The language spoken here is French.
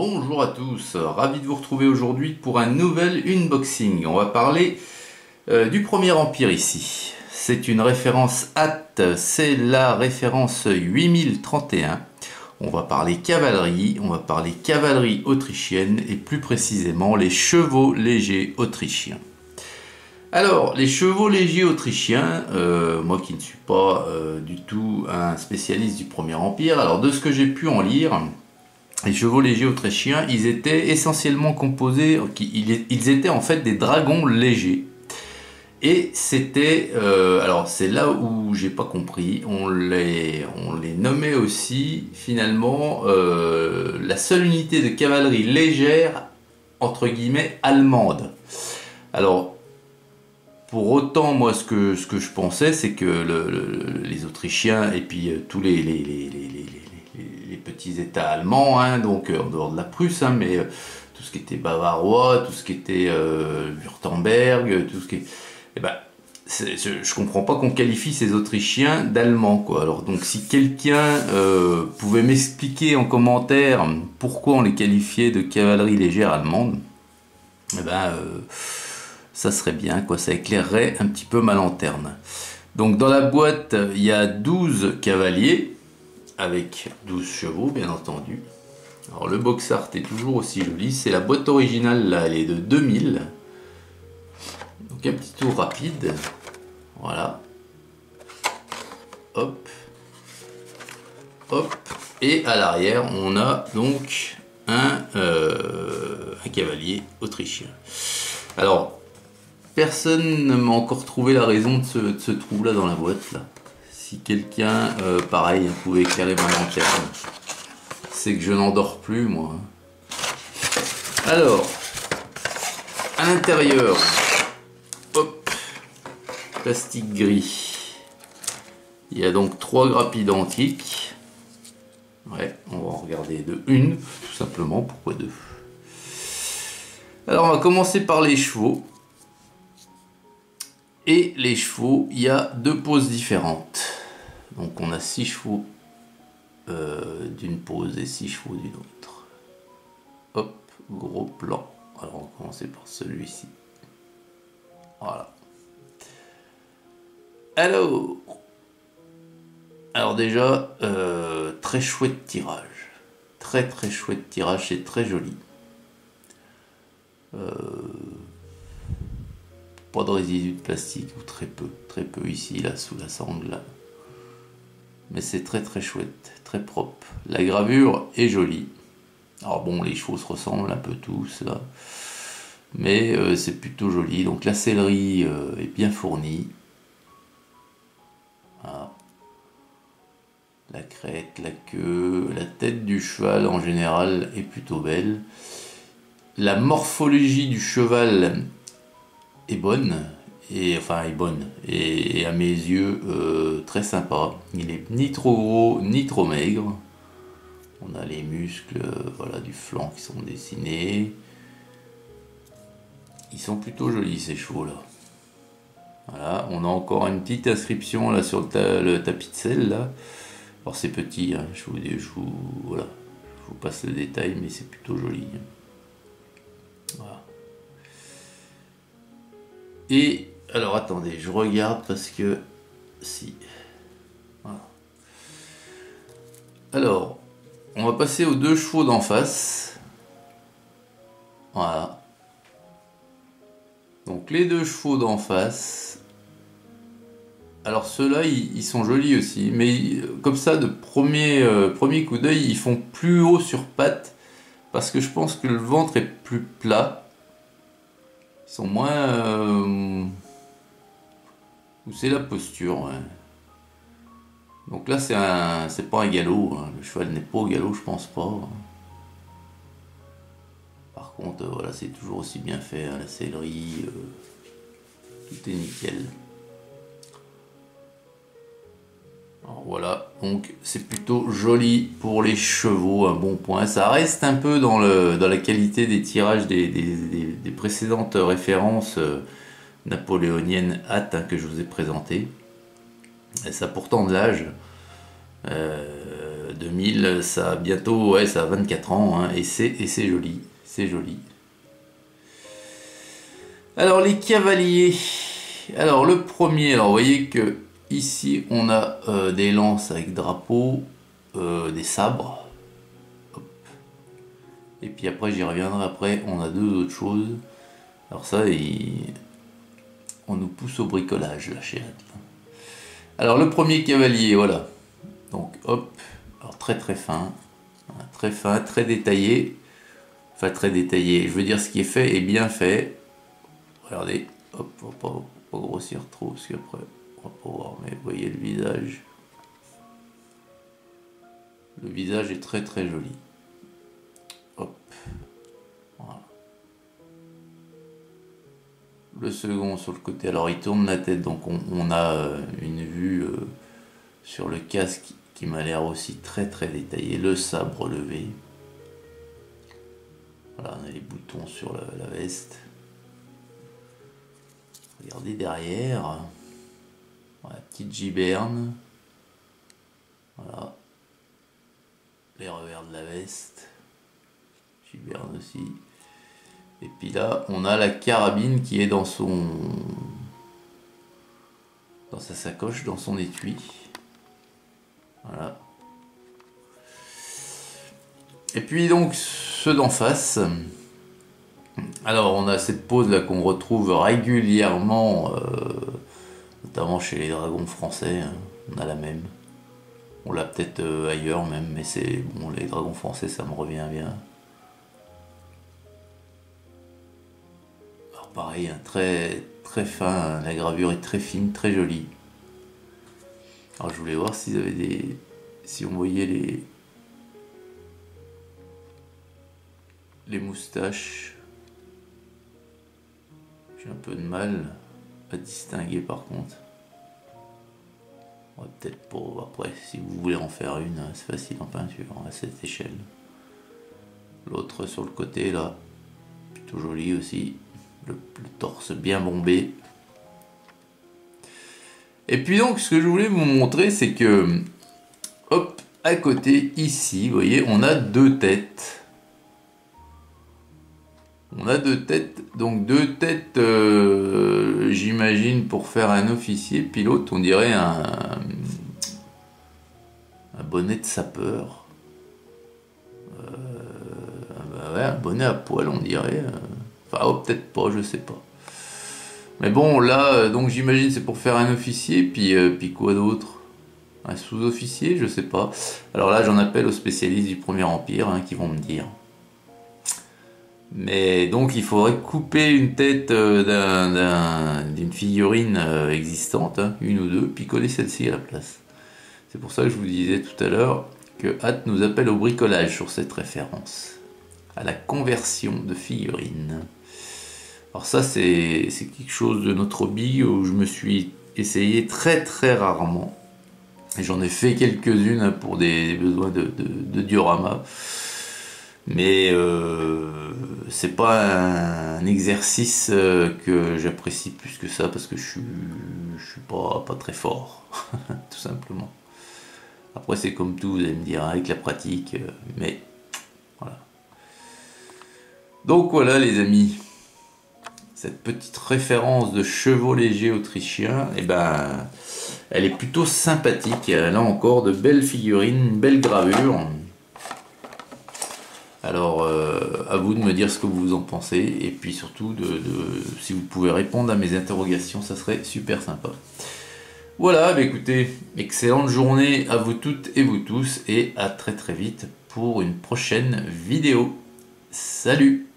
Bonjour à tous, ravi de vous retrouver aujourd'hui pour un nouvel unboxing. On va parler du Premier Empire ici. C'est une référence hâte, c'est la référence 8031. On va parler cavalerie autrichienne et plus précisément les chevaux légers autrichiens. Alors, les chevaux légers autrichiens, moi qui ne suis pas du tout un spécialiste du Premier Empire, alors de ce que j'ai pu en lire, les chevaux légers autrichiens, ils étaient essentiellement composés, ils étaient en fait des dragons légers. Et c'était, alors c'est là où j'ai pas compris, on les nommait aussi finalement la seule unité de cavalerie légère, entre guillemets, allemande. Alors, pour autant, moi, ce que je pensais, c'est que les Autrichiens et puis tous les petits États allemands, hein, donc en dehors de la Prusse, hein, mais tout ce qui était bavarois, tout ce qui était Wurtemberg, tout ce qui est... Eh ben, je comprends pas qu'on qualifie ces Autrichiens d'Allemands, quoi. Alors, donc, si quelqu'un pouvait m'expliquer en commentaire pourquoi on les qualifiait de cavalerie légère allemande, eh ben... ça serait bien, quoi, ça éclairerait un petit peu ma lanterne. Donc dans la boîte, il y a 12 cavaliers, avec 12 chevaux, bien entendu. Alors le box art est toujours aussi joli, c'est la boîte originale, là, elle est de 2000. Donc un petit tour rapide, voilà. Hop. Hop. Et à l'arrière, on a donc un cavalier autrichien. Alors, personne ne m'a encore trouvé la raison de ce trou là dans la boîte là. Si quelqu'un, pareil, pouvait éclairer ma lanterne, c'est que je n'endors plus moi. Alors, à l'intérieur, hop, plastique gris. Il y a donc 3 grappes identiques. Ouais, on va en regarder une, tout simplement. Pourquoi 2? Alors, on va commencer par les chevaux. Et les chevaux, il y a 2 poses différentes. Donc on a 6 chevaux d'une pose et 6 chevaux d'une autre. Hop, gros plan. Alors on va commencer par celui-ci. Voilà. Alors déjà, très chouette tirage. Très chouette tirage, c'est très joli. Pas de résidus de plastique, ou très peu ici, là, sous la sangle, là. Mais c'est très chouette, très propre. La gravure est jolie. Alors bon, les chevaux se ressemblent un peu tous, là. Mais c'est plutôt joli. Donc la sellerie est bien fournie. Voilà. La crête, la queue, la tête du cheval, en général, est plutôt belle. La morphologie du cheval est bonne, et à mes yeux très sympa. Il est ni trop gros ni trop maigre. On a les muscles voilà, du flanc qui sont dessinés. Ils sont plutôt jolis ces chevaux là. Voilà, on a encore une petite inscription là sur le tapis de selle là. Alors c'est petit, hein, je vous passe le détail, mais c'est plutôt joli. Voilà. Et alors attendez, je regarde parce que si. Voilà. Alors, on va passer aux 2 chevaux d'en face. Voilà. Donc les 2 chevaux d'en face. Alors ceux-là, ils sont jolis aussi, mais comme ça, de premier coup d'œil, ils font plus haut sur pattes parce que je pense que le ventre est plus plat. Ils sont moins... Ou c'est la posture, ouais. Donc là, c'est pas un galop. Hein. Le cheval n'est pas au galop, je pense pas. Hein. Par contre, voilà, c'est toujours aussi bien fait. Hein, la sellerie, tout est nickel. Alors voilà, donc c'est plutôt joli pour les chevaux, un bon point. Ça reste un peu dans la qualité des tirages des précédentes références napoléoniennes hâte, hein, que je vous ai présentées. Et ça a pourtant de l'âge, 2000, ça a bientôt, ouais, ça a 24 ans, hein, et c'est joli, c'est joli. Alors les cavaliers, alors le premier, alors vous voyez que ici on a des lances avec drapeau, des sabres, hop. Et puis après j'y reviendrai après, on a deux autres choses. Alors ça, on nous pousse au bricolage là chez Atlas. Alors le premier cavalier, voilà. Donc hop, alors très fin, très détaillé. Enfin très détaillé, je veux dire ce qui est fait est bien fait. Regardez, hop, faut pas grossir trop parce qu'après on va pas voir, mais vous voyez le visage. Le visage est très joli. Hop, voilà. Le second sur le côté, alors il tourne la tête, donc on a une vue sur le casque qui m'a l'air aussi très détaillé. Le sabre levé. Voilà, on a les boutons sur la veste. Regardez derrière. Voilà, petite giberne. Voilà. Les revers de la veste. Giberne aussi. Et puis là, on a la carabine qui est dans sa sacoche, dans son étui. Voilà. Et puis donc, ceux d'en face. Alors, on a cette pose là qu'on retrouve régulièrement, notamment chez les dragons français. Hein. On a la même. On l'a peut-être ailleurs même, mais c'est bon, les dragons français, ça me revient bien. Alors pareil, hein, très fin, la gravure est très fine, très jolie. Alors je voulais voir s'ils avaient si on voyait les moustaches. J'ai un peu de mal à distinguer par contre. Ouais, peut-être pas. Après, si vous voulez en faire une, c'est facile en peinture à cette échelle. L'autre sur le côté là, plutôt joli aussi. Le torse bien bombé. Et puis donc, ce que je voulais vous montrer, c'est que, hop, à côté, ici, vous voyez, on a deux têtes. On a deux têtes, donc deux têtes, j'imagine, pour faire un officier, puis l'autre, on dirait un bonnet de sapeur. Bah ouais, un bonnet à poil, on dirait. Enfin, oh, peut-être pas, je sais pas. Mais bon, là, donc j'imagine c'est pour faire un officier, puis quoi d'autre? Un sous-officier, je sais pas. Alors là, j'en appelle aux spécialistes du Premier Empire, hein, qui vont me dire. Mais donc il faudrait couper une tête d'une figurine existante, hein, une ou deux, puis coller celle-ci à la place. C'est pour ça que je vous disais tout à l'heure que Hâte nous appelle au bricolage sur cette référence, à la conversion de figurines. Alors ça c'est quelque chose de notre hobby où je me suis essayé très rarement. Et j'en ai fait quelques-unes pour des besoins de diorama. Mais c'est pas un exercice que j'apprécie plus que ça parce que je suis pas très fort, tout simplement. Après c'est comme tout, vous allez me dire, avec la pratique, mais voilà. Donc voilà les amis, cette petite référence de chevaux légers autrichiens, et ben, elle est plutôt sympathique. Là encore, de belles figurines, une belle gravure. Alors, à vous de me dire ce que vous en pensez, et puis surtout, si vous pouvez répondre à mes interrogations, ça serait super sympa. Voilà, bah écoutez, excellente journée à vous toutes et vous tous, et à très vite pour une prochaine vidéo. Salut!